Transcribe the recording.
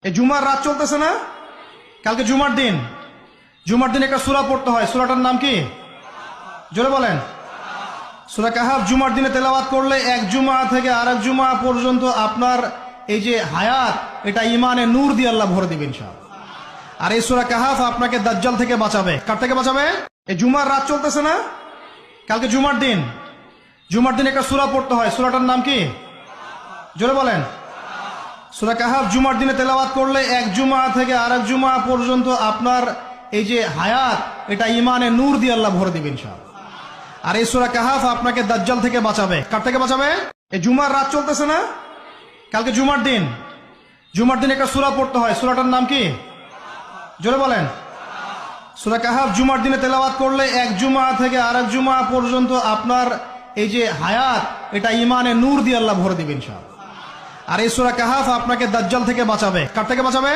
এই জুমার রাত চলতেছে না, কালকে জুমার দিন। জুমার দিন একটা সূরা পড়তে হয়, সূরাটার নাম কি? জোরে বলেন। সূরা কাহাফ জুমার দিনে তেলাওয়াত করলে এক জুমা থেকে আরেক জুমা পর্যন্ত আপনার এই যে হায়াত, এটা ইমানে নূর দিয়ে আল্লাহ ভরে দিবেন ইনশাআল্লাহ। আর এই সূরা কাহাফ আপনাকে দাজ্জাল থেকে বাঁচাবে। কার থেকে বাঁচাবে? এই জুমার রাত চলতেছে না, কালকে জুমার দিন। জুমার দিন একটা সূরা পড়তে হয়, সূরাটার নাম কি? জোরে বলেন। সূরা কাহাফ জুমার দিনে তেলাওয়াত করলে এক জুমা থেকে আরেক জুমা পর্যন্ত আপনার এই যে হায়াত, এটা ইমানে নূর দিয়ে আল্লাহ ভরে দিবেন ইনশাআল্লাহ। আর এই সূরা কাহাফ আপনাকে দাজ্জাল থেকে বাঁচাবে। কার থেকে বাঁচাবে? এই জুমার রাত চলতেছে না, কালকে জুমার দিন। জুমার দিন একটা সূরা পড়তে হয়, সূরাটার নাম কি? জোরে বলেন। সূরা কাহাফ জুমার দিনে তেলাওয়াত করলে এক জুমা থেকে আরেক জুমা পর্যন্ত আপনার এই যে হায়াত, এটা ইমানে নূর দিয়ে আল্লাহ ভরে দিবেন ইনশাআল্লাহ। আর এই সূরা কাহাফ আপনাকে দাজ্জাল থেকে বাঁচাবে। কার থেকে বাঁচাবে?